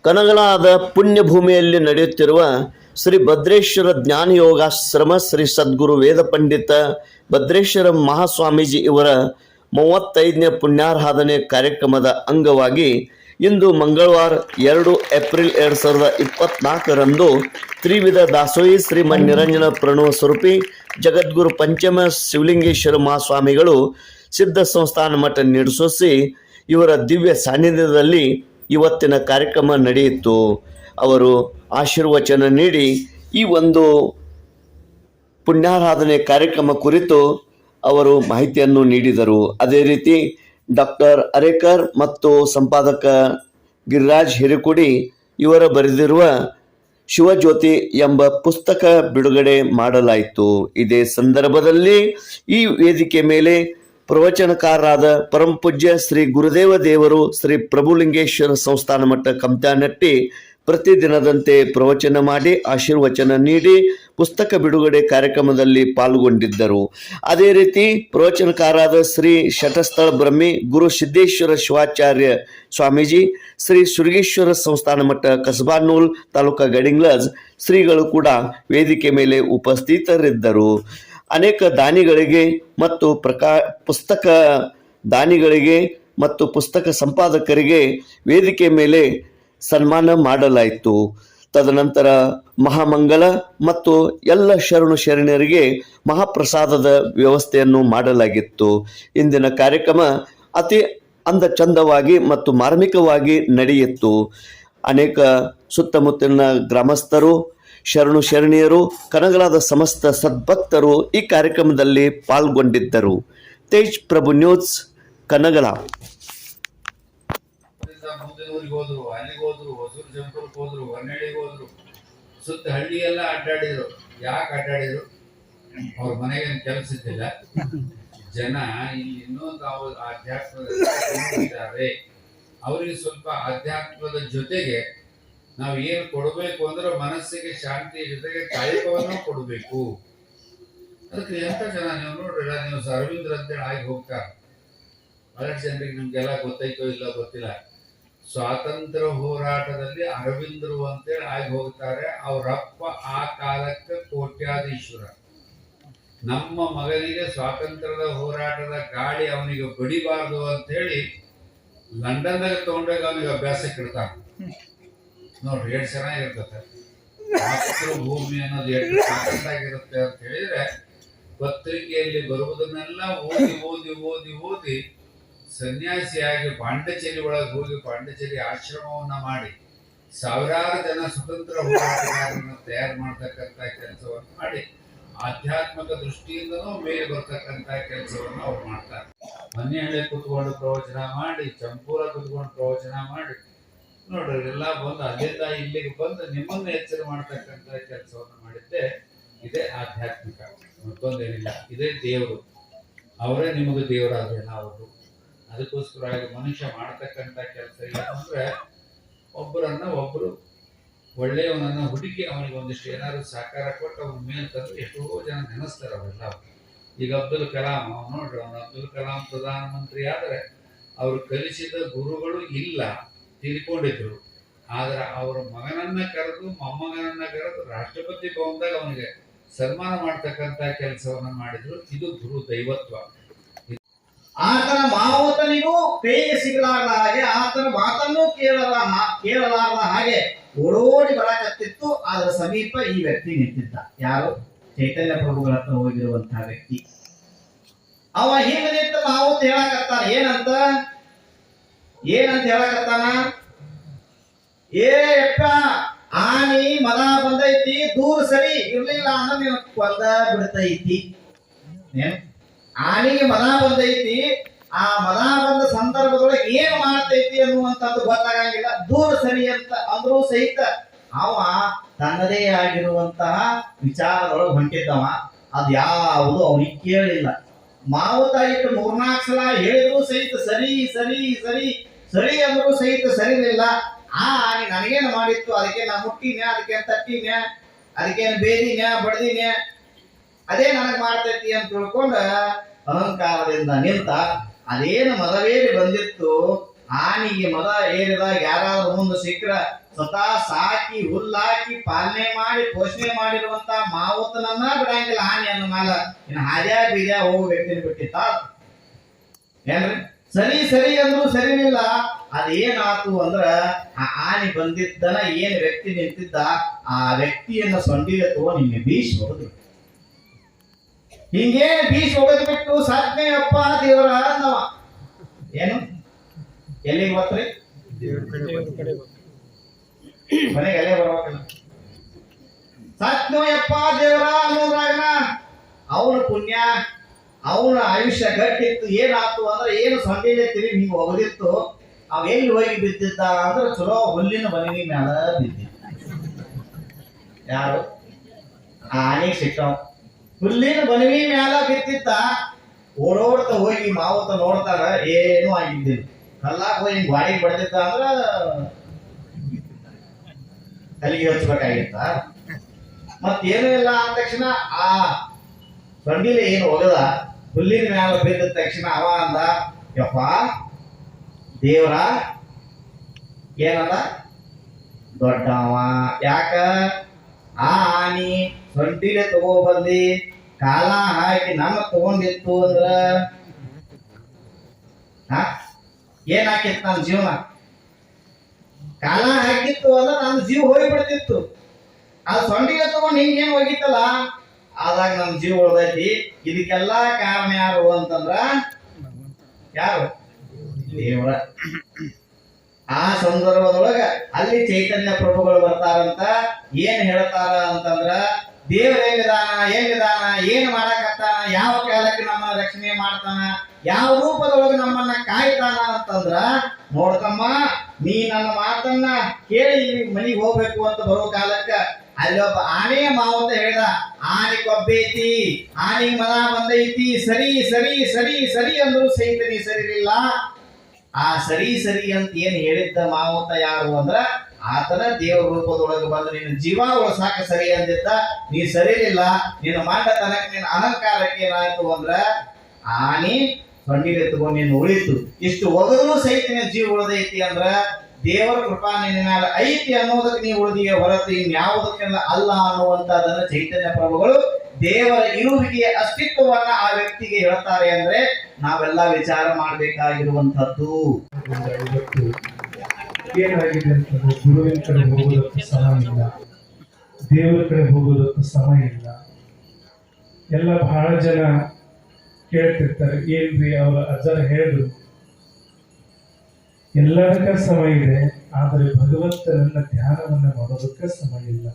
ಕನಗಲಾದ ಪುಣ್ಯಭೂಮಿಯಲ್ಲಿ ನಡೆಯುತ್ತಿರುವ ಶ್ರೀ ಭದ್ರೇಶ್ವರ ಜ್ಞಾನ ಯೋಗಾಶ್ರಮ ಶ್ರೀ ಸದ್ಗುರು ವೇದ ಪಂಡಿತ ಭದ್ರೇಶ್ವರ ಮಹಾಸ್ವಾಮೀಜಿ ಇವರ 35ನೇ ಪುಣ್ಯಾರಾಧನೆ ಕಾರ್ಯಕ್ರಮದ ಅಂಗವಾಗಿ ಇಂದು ಮಂಗಳವಾರ 2 ಏಪ್ರಿಲ್ 2024ರಂದು ತ್ರಿವಿಧ ದಾಸೋಹಿ ಶ್ರೀಮನ್ ನಿರಂಜನ ಪ್ರಣವ ಸ್ವರೂಪಿ ಜಗದ್ಗುರು ಪಂಚಮ ಶಿವಲಿಂಗೇಶ್ವರ ಮಹಾಸ್ವಾಮಿಗಳು ಸಿದ್ಧ ಸಂಸ್ಥಾನ ಮಠ ನಿಡಸೋಸಿ ಇವರ ದಿವ್ಯ ಸಾನ್ನಿಧ್ಯದಲ್ಲಿ ಇವತ್ತಿನ ಕಾರ್ಯಕ್ರಮ ನಡೆಯಿತು. ಅವರು ಆಶೀರ್ವಚನ ನೀಡಿ ಈ ಒಂದು ಪುಣ್ಯಾರಾಧನೆ ಕಾರ್ಯಕ್ರಮ ಕುರಿತು ಅವರು ಮಾಹಿತಿಯನ್ನು ನೀಡಿದರು. ಅದೇ ರೀತಿ ಡಾಕ್ಟರ್ ಅರೇಕರ್ ಮತ್ತು ಸಂಪಾದಕ ಗಿರಿರಾಜ್ ಹಿರೇಕೊಡಿ ಇವರ ಬರೆದಿರುವ ಶಿವಜ್ಯೋತಿ ಎಂಬ ಪುಸ್ತಕ ಬಿಡುಗಡೆ ಮಾಡಲಾಯಿತು. ಇದೇ ಸಂದರ್ಭದಲ್ಲಿ ಈ ವೇದಿಕೆ ಮೇಲೆ ಪ್ರವಚನಕಾರರಾದ ಪರಮಪೂಜ್ಯ ಶ್ರೀ ಗುರುದೇವ ದೇವರು ಶ್ರೀ ಪ್ರಭುಲಿಂಗೇಶ್ವರ ಸಂಸ್ಥಾನ ಮಠ ಕಮತ್ಯಾನಟ್ಟಿ ಪ್ರತಿದಿನದಂತೆ ಪ್ರವಚನ ಮಾಡಿ ಆಶೀರ್ವಚನ ನೀಡಿ ಪುಸ್ತಕ ಬಿಡುಗಡೆ ಕಾರ್ಯಕ್ರಮದಲ್ಲಿ ಪಾಲ್ಗೊಂಡಿದ್ದರು. ಅದೇ ರೀತಿ ಪ್ರವಚನಕಾರರಾದ ಶ್ರೀ ಶಟಸ್ಥಳ ಬ್ರಹ್ಮಿ ಗುರು ಸಿದ್ದೇಶ್ವರ ಶಿವಾಚಾರ್ಯ ಸ್ವಾಮೀಜಿ ಶ್ರೀ ಸುರಗೇಶ್ವರ ಸಂಸ್ಥಾನ ಮಠ ಕಸಬಾನೂಲ್ ತಾಲೂಕಾ ಗಡಿಂಗ್ಲಜ್ ಶ್ರೀಗಳು ಕೂಡ ವೇದಿಕೆ ಮೇಲೆ ಉಪಸ್ಥಿತರಿದ್ದರು. ಅನೇಕ ದಾನಿಗಳಿಗೆ ಮತ್ತು ಪುಸ್ತಕ ದಾನಿಗಳಿಗೆ ಮತ್ತು ಪುಸ್ತಕ ಸಂಪಾದಕರಿಗೆ ವೇದಿಕೆ ಮೇಲೆ ಸನ್ಮಾನ ಮಾಡಲಾಯಿತು. ತದನಂತರ ಮಹಾಮಂಗಲ ಮತ್ತು ಎಲ್ಲ ಶರಣು ಶರಣರಿಗೆ ಮಹಾಪ್ರಸಾದದ ವ್ಯವಸ್ಥೆಯನ್ನು ಮಾಡಲಾಗಿತ್ತು. ಇಂದಿನ ಕಾರ್ಯಕ್ರಮ ಅತಿ ಚಂದವಾಗಿ ಮತ್ತು ಮಾರ್ಮಿಕವಾಗಿ ನಡೆಯಿತು. ಅನೇಕ ಸುತ್ತಮುತ್ತಲಿನ ಗ್ರಾಮಸ್ಥರು, ಶರಣು ಶರಣಿಯರು, ಕನಗಲಾದ ಸಮಸ್ತ ಸದ್ಭಕ್ತರು ಈ ಕಾರ್ಯಕ್ರಮದಲ್ಲಿ ಪಾಲ್ಗೊಂಡಿದ್ದರು. ತೇಜ್ ಪ್ರಭು ನ್ಯೂಸ್, ಕನಗಲ. ಹೋದ್ರು, ಅಲ್ಲಿಗೆ ಹೋದ್ರು, ಹೊಸೂರು ಜಂಪುರಕ್ಕೆ ಹೋದ್ರು, ಹೊನ್ನಳ್ಳಿಗೆ ಹೋದ್ರು, ಸುತ್ತ ಹಳ್ಳಿ ಎಲ್ಲ ಅಡ್ಡಾಡಿದ್ರು. ಯಾಕೆ ಅಡ್ಡಾಡಿದ್ರು? ಅವ್ರ ಮನೆಗೆ ಕೆಲಸ ಇದ್ದಿಲ್ಲ. ಜನ ಇಲ್ಲಿ ಇನ್ನೊಂದು ಆಧ್ಯಾತ್ಮದಲ್ಲಿ ಅವರಿಗೆ ಸ್ವಲ್ಪ ಆಧ್ಯಾತ್ಮದ ಜೊತೆಗೆ ನಾವು ಏನು ಕೊಡಬೇಕು ಅಂದ್ರೆ ಮನಸ್ಸಿಗೆ ಶಾಂತಿಯ ಜೊತೆಗೆ ಕಾಯಕವನ್ನು ಕೊಡಬೇಕು. ಅದಕ್ಕೆ ಎಂತ ಜನ ನೀವು ನೋಡ್ರಿಲ್ಲ, ನೀವು ಅರವಿಂದ್ರ ಅಂತೇಳಿ ಆಗಿ ಹೋಗ್ತಾರೆ. ಬಹಳಷ್ಟು ಜನರಿಗೆ ನಿಮ್ಗೆಲ್ಲ ಗೊತ್ತೈತೋ ಇಲ್ಲ ಗೊತ್ತಿಲ್ಲ. ಸ್ವಾತಂತ್ರ್ಯ ಹೋರಾಟದಲ್ಲಿ ಅರವಿಂದರು ಅಂತೇಳಿ ಆಗಿ ಹೋಗ್ತಾರೆ. ಅವರಪ್ಪ ಆ ಕಾಲಕ್ಕೆ ಕೋಟ್ಯಾಧೀಶ್ವರ. ನಮ್ಮ ಮಗನಿಗೆ ಸ್ವಾತಂತ್ರ್ಯದ ಹೋರಾಟದ ಗಾಳಿ ಅವನಿಗೆ ಬಡಿಬಾರ್ದು ಅಂತ ಹೇಳಿ ಲಂಡನ್ದಾಗ ತಗೊಂಡಾಗ ಅವನಿಗೆ ಅಭ್ಯಾಸಕ್ಕೆ ಇಡ್ತಾನೆ. ನೋಡ್ರಿ ಎಷ್ಟು ಚೆನ್ನಾಗಿರ್ತದೆ. ಮಾತೃಭೂಮಿ ಅನ್ನೋದು ಎಷ್ಟು ಸಾಕತ್ತಾಗಿರುತ್ತೆ ಅಂತ ಹೇಳಿದ್ರೆ, ಪತ್ರಿಕೆಯಲ್ಲಿ ಬರುವುದನ್ನೆಲ್ಲ ಓದಿ ಓದಿ ಓದಿ ಓದಿ ಸನ್ಯಾಸಿಯಾಗಿ ಪಾಂಡಿಚೇರಿ ಒಳಗೆ ಹೋಗಿ ಪಾಂಡಿಚೇರಿ ಆಶ್ರಮವನ್ನ ಮಾಡಿ ಸಾವಿರಾರು ಜನ ಸ್ವತಂತ್ರ ಹೋರಾಟಗಾರರನ್ನು ತಯಾರು ಮಾಡ್ತಕ್ಕಂಥ ಕೆಲಸವನ್ನು ಮಾಡಿ ಆಧ್ಯಾತ್ಮಿಕ ದೃಷ್ಟಿಯಿಂದನೂ ಮೇಲೆ ಬರ್ತಕ್ಕಂಥ ಕೆಲಸವನ್ನು ಅವ್ರು ಮಾಡ್ತಾರೆ. ಮನೆಯಲ್ಲೇ ಕುತ್ಕೊಂಡು ಪ್ರವಚನ ಮಾಡಿ, ಚಂಪೂರ ಕುತ್ಕೊಂಡು ಪ್ರವಚನ ಮಾಡಿ, ನೋಡ್ರಿ ಎಲ್ಲ ಬಂದು ಅಲ್ಲಿಂದ ಇಲ್ಲಿಗೆ ಬಂದು ನಿಮ್ಮನ್ನು ಎಚ್ಚರ ಮಾಡ್ತಕ್ಕಂಥ ಕೆಲಸವನ್ನು ಮಾಡಿದ್ದೆ ಇದೇ ಆಧ್ಯಾತ್ಮಿಕ, ಮತ್ತೊಂದೇನಿಲ್ಲ. ಇದೇ ದೇವರು, ಅವರೇ ನಿಮಗೆ ದೇವರಾದ್ರೆ ನಾವು. ಅದಕ್ಕೋಸ್ಕರವಾಗಿ ಮನುಷ್ಯ ಮಾಡ್ತಕ್ಕಂಥ ಕೆಲಸ ಏನಂದ್ರೆ, ಒಬ್ಬರು ಒಳ್ಳೆಯವನನ್ನ ಹುಡುಕಿ ಅವನಿಗೆ ಒಂದಿಷ್ಟು ಏನಾದ್ರು ಸಹಕಾರ ಕೊಟ್ಟು ಅವನ ಮೇಲೆ ತಂದು ಎಷ್ಟೋ ಜನ ನೆನೆಸ್ತಾರೆ ಅವರೆಲ್ಲ. ಈಗ ಅಬ್ದುಲ್ ಕಲಾಂ, ನೋಡ್ರಿ, ಅವನು ಅಬ್ದುಲ್ ಕಲಾಂ ಪ್ರಧಾನಮಂತ್ರಿ ಆದರೆ ಅವರು ಕಲಿಸಿದ ಗುರುಗಳು ಇಲ್ಲ, ತೀರಿಕೊಂಡಿದ್ರು. ಆದ್ರೆ ಅವರ ಮಗನನ್ನ ಕರೆದು ಮೊಮ್ಮಗನನ್ನ ಕರೆದು ರಾಷ್ಟ್ರಪತಿ ಭವನದಾಗ ಅವನಿಗೆ ಸನ್ಮಾನ ಮಾಡ್ತಕ್ಕಂಥ ಕೆಲಸವನ್ನ ಮಾಡಿದ್ರು. ಇದು ಗುರು ದೈವತ್ವ. ಆತನ ಮಾವುತನಿಗೂ ಪೇಯ ಸಿಗಲಾರದ ಹಾಗೆ, ಆತನ ಮಾತನ್ನು ಕೇಳಲಾರದ ಹಾಗೆ ಓಡೋಡಿ ಬರಕತ್ತಿತ್ತು. ಅದರ ಸಮೀಪ ಈ ವ್ಯಕ್ತಿ ನಿಂತಿದ್ದ. ಯಾರು? ಚೈತನ್ಯ ಪ್ರಭುಗಳ ಹತ್ರ ಹೋಗಿರುವಂತಹ ವ್ಯಕ್ತಿ. ಅವ ಹಿಂದೆ ನಿಂತ ಮಾವುತ ಹೇಳಕತ್ತಾನ. ಏನಂತ ಹೇಳಕತ್ತಾನ? ಯಪ್ಪ, ಆನಿ ಮದ ಬಂದೈತಿ, ದೂರ ಸರಿ, ಇರ್ಲಿಲ್ಲ ಅಂದ್ರೆ ನೀನು ಕೊಂದ ಬಿಡ್ತೈತಿ. ಆನಿಗೆ ಮದ ಬಂದೈತಿ, ಆ ಮದ ಬಂದ ಸಂದರ್ಭದೊಳಗೆ ಏನ್ ಮಾಡ್ತೈತಿ ಅನ್ನುವಂಥದ್ದು ಗೊತ್ತಾಗಂಗಿಲ್ಲ. ದೂರ ಸರಿ ಅಂತ ಅಂದ್ರೂ ಸಹಿತ ಅವ ತನ್ನದೇ ಆಗಿರುವಂತಹ ವಿಚಾರದೊಳಗೆ ಹೊಂಟಿದ್ದವ. ಅದು ಯಾವುದು ಅವನಿಗೆ ಕೇಳಿಲ್ಲ. ಮಾವುತ ಇಟ್ಟು 3-4 ಸಲ ಹೇಳಿದ್ರು ಸಹಿತ ಸರಿ ಸರಿ ಸರಿ ಸರಿ ಅಂದ್ರೂ ಸಹಿತ ಸರಿಲಿಲ್ಲ. ಆ ಆನೆ ನನಗೇನು ಮಾಡಿತ್ತು, ಅದಕ್ಕೆ ನಾ ಮುಟ್ಟಿನ್ಯಾ, ಅದಕ್ಕೇನು ತಟ್ಟಿನ್ಯಾ, ಅದಕ್ಕೇನು ಬೇದಿನ್ಯಾ, ಬಡ್ದಿನ್ಯಾ, ಅದೇ ನನಗೆ ಮಾಡ್ತೈತಿ ಅಂತ ತಿಳ್ಕೊಂಡ ಅಹಂಕಾರದಿಂದ ನಿಂತ. ಅದೇನು ಮದವೇರಿ ಬಂದಿತ್ತು, ಆನಿಗೆ ಮದ ಏರಿದಾಗ ಯಾರಾದ್ರೂ ಮುಂದೆ ಸಿಕ್ಕ್ರ ಸ್ವತಃ ಸಾಕಿ ಹುಲ್ಲಾಕಿ ಪಾಲನೆ ಮಾಡಿ ಪೋಷಣೆ ಮಾಡಿರುವಂತ ಮಾವುತನನ್ನ ಬಿಡಂಗಿಲ್ಲ ಆನೆ ಅನ್ನೋ ಮ್ಯಾಲ ಇನ್ನು ಹಾದ್ಯಾ ಬೀದ್ಯಾ ಹೋಗೋ ವ್ಯಕ್ತಿನ ಬಿಟ್ಟಿತ್ತ ಏನ್ರಿ ಸರಿ ಸರಿ ಅಂದ್ರು ಸರಿನಿಲ್ಲ ಅದೇನಾತು ಅಂದ್ರ ಆ ಆನೆ ಬಂದಿದ್ದನ ಏನ್ ವ್ಯಕ್ತಿ ನಿಂತಿದ್ದ ಆ ವ್ಯಕ್ತಿಯನ್ನ ಸೊಂಡಿಲೆ ತಗೊಂಡು ನಿನ್ನೆ ಬೀಸ್ ಹೋದ್ರು ಹಿಂಗೇನು ಬೀಸ್ ಹೋಗೋದ್ ಬಿಟ್ಟು ಸಾಧನೆ ಅಪ್ಪ ದೇವರ ಅಂದವ ಏನು ಎಲ್ಲಿಗೆ ಬರ್ತ್ರಿ ಮನೆಗೆ ಎಲೆ ಬರ್ಬೇಕಲ್ಲ ಸಾತ್ನೋಯಪ್ಪ ದೇವರ ಅನ್ನೋದ್ರಾಗನ ಅವನ ಪುಣ್ಯ ಅವನ ಆಯುಷ್ಯ ಗಟ್ಟಿತ್ತು ಏನಾತು ಅಂದ್ರೆ ಏನು ಸೊಂಡಿಲೆ ತಿರುಗಿ ಹಿಂಗ ಹೋಗದಿತ್ತು ಅವ ಎಲ್ಲಿ ಹೋಗಿ ಬಿದ್ದಿದ್ದ ಅಂದ್ರೆ ಚಲೋ ಹುಲ್ಲಿನ ಬನಿಗೆ ಮ್ಯಾಲ ಬಿದ್ದಿದ್ದ ಯಾರು ಆನೆಗೆ ಸಿಕ್ಕವ್ ಹುಲ್ಲಿನ ಬನಿಗೆ ಮ್ಯಾಲ ಬಿದ್ದಿದ್ದ ಓಡೋಡ್ತ ಹೋಗಿ ಮಾವುತ ನೋಡ್ತಾರ ಏನೂ ಆಗಿದ್ದಿಲ್ಲ ಕಲ್ಲಾಗ ಹೋಗಿ ಹಿಂಗ್ ಗಾಡಿಗೆ ಬಡ್ದಿದ್ದ ಅಂದ್ರ ಕಲಿಗೆ ಹಚ್ಬೇಕಾಗಿತ್ತ ಮತ್ತೇನು ಇಲ್ಲ ಅಂದ ತಕ್ಷಣ ಆ ಸೊಂಡಿಲೆ ಏನು ಹೋಗದ ಹುಲ್ಲಿನ ಮ್ಯಾಲ ಬಿದ್ದ ತಕ್ಷಣ ಅವ ಅಂದ ಯಪ್ಪ ದೇವ್ರ ಏನಂದ ದೊಡ್ಡವ ಯಾಕ ಆ ಆನಿ ಸೊಂಡಿಲೆ ತಗೋಬಂದಿ ಕಾಲ ಹಾಕಿ ನಮ್ಮ ತಗೊಂಡಿತ್ತು ಅಂದ್ರ ಏನಾಕಿತ್ತು ನನ್ನ ಜೀವನ ಕಾಲ ಹಾಕಿತ್ತು ಅಂದ್ರೆ ನನ್ನ ಜೀವ ಹೋಗ್ಬಿಡ್ತಿತ್ತು ಅದು ಸೊಂಡಿಗೆ ತಗೊಂಡು ಹಿಂಗೇನು ಹೋಗಿತ್ತಲ್ಲ ಆದಾಗ ನನ್ನ ಜೀವ ಉಳ್ದೈತಿ ಇದಕ್ಕೆಲ್ಲಾ ಕಾರಣ ಯಾರು ಅಂತಂದ್ರ ಯಾರು ದೇವರ ಆ ಸಂದರ್ಭದೊಳಗ ಅಲ್ಲಿ ಚೈತನ್ಯ ಪ್ರಭುಗಳು ಬರ್ತಾರಂತ ಏನ್ ಹೇಳ್ತಾರ ಅಂತಂದ್ರ ದೇವ್ರ ಎಲ್ಲಿದಾನ ಏನ್ ಮಾಡಾಕತ್ತಾನ ಯಾವ ಕಾಲಕ್ಕೆ ನಮ್ಮನ್ನ ರಕ್ಷಣೆ ಮಾಡ್ತಾನ ಯಾವ ರೂಪದೊಳಗೆ ನಮ್ಮನ್ನ ಕಾಯ್ತಾನ ಅಂತಂದ್ರ ನೋಡ್ತಮ್ಮ ನೀ ನನ್ನ ಮಾತನ್ನ ಕೇಳಿ ಮನಿಗೆ ಹೋಗ್ಬೇಕು ಅಂತ ಬರೋ ಕಾಲಕ್ಕ ಅಲ್ಲಿ ಒಬ್ಬ ಆನೆಯ ಮಾವಂತ ಹೇಳ್ದ ಆನೆ ಕೊಬ್ಬೈತಿ ಆನೆಗೆ ಮನ ಬಂದೈತಿ ಸರಿ ಸರಿ ಸರಿ ಸರಿ ಅಂದ್ರು ಸಹಿತ ನೀ ಸರಿಲಿಲ್ಲ ಆ ಸರಿ ಸರಿ ಅಂತ ಏನ್ ಹೇಳಿದ್ದ ಮಾವಂತ ಯಾರು ಅಂದ್ರ ಆತನ ದೇವ್ರ ರೂಪದೊಳಗೆ ಬಂದು ನಿನ್ನ ಜೀವ ಉಳಿಸಾಕ ಸರಿ ಅಂದಿದ್ದ ನೀ ಸರಿಲಿಲ್ಲ ನಿನ್ನ ಮಂಡತನಕ್ಕೆ ನಿನ್ನ ಅಹಂಕಾರಕ್ಕೆ ಏನಾಯ್ತು ಅಂದ್ರ ಆನೆ ಸೊಂಡಿಲೆ ತಗೊಂಡು ನೀನು ಉಳಿತು ಇಷ್ಟು ಒಗದ್ರು ಸಹಿತ ನಿನ್ನ ಜೀವ ಉಳಿದೈತಿ ಅಂದ್ರ ದೇವರ ಕೃಪಾ ನಿನ್ನ ಮ್ಯಾಲ ಐತಿ ಅನ್ನೋದಕ್ಕೆ ನೀವು ಉಳಿದಿಯ ಹೊರತು ಇನ್ಯಾವುದಕ್ಕೆಲ್ಲ ಅಲ್ಲ ಅನ್ನುವಂತದನ್ನ ಚೈತನ್ಯ ಪ್ರಭುಗಳು ದೇವರ ಇರುವಿಕೆಯ ಅಸ್ತಿತ್ವವನ್ನ ಆ ವ್ಯಕ್ತಿಗೆ ಹೇಳ್ತಾರೆ ಅಂದ್ರೆ ನಾವೆಲ್ಲ ವಿಚಾರ ಮಾಡಬೇಕಾಗಿರುವಂತದ್ದು ಏನಾಗಿದೆ ಅಂತಂದ್ರೆ ಗುರುವಿನ ಕಡೆ ಹೋಗೋದಕ್ಕೆ ಸಮಯ ಇಲ್ಲ, ದೇವರ ಕಡೆ ಹೋಗೋದಕ್ಕೆ ಸಮಯ ಇಲ್ಲ. ಎಲ್ಲ ಬಹಳ ಜನ ಕೇಳ್ತಿರ್ತಾರೆ, ಏನ್ರಿ ಅವ್ರ ಅಜ್ಜರ ಹೇಳಿದ್ರು ಎಲ್ಲದಕ್ಕ ಸಮಯ ಇದೆ, ಆದರೆ ಭಗವಂತನನ್ನ ಧ್ಯಾನವನ್ನ ಮಾಡೋದಕ್ಕೆ ಸಮಯ ಇಲ್ಲ.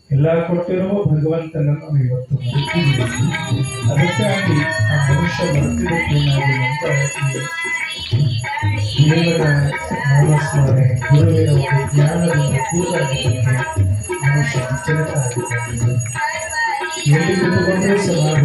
ಎಲ್ಲ ಕೊಟ್ಟಿರುವ ಭಗವಂತನನ್ನು ನಾವು ಇವತ್ತು ಮರೆತಿದ್ದೀವಿ. ಅದಕ್ಕಾಗಿ ಆ ಮನುಷ್ಯ ಮರೆತಿದ್ದಕ್ಕೇನಾಗಿದೆ ಅಂತ ದೇವರ ನಾಮಸ್ಮರಣೆ ಗುರುವಿನ ಒಂದು ಜ್ಞಾನದಿಂದ ಕೂಡಾಗಿದ್ದಕ್ಕೆ ಮನುಷ್ಯ ವಿಚಲಿತ ಆಗಿದ್ದಾನೆ. ಎಲ್ಲಿ ಕುತುಕೊಂಡ್ರೂ ಸಮಾಧಾನ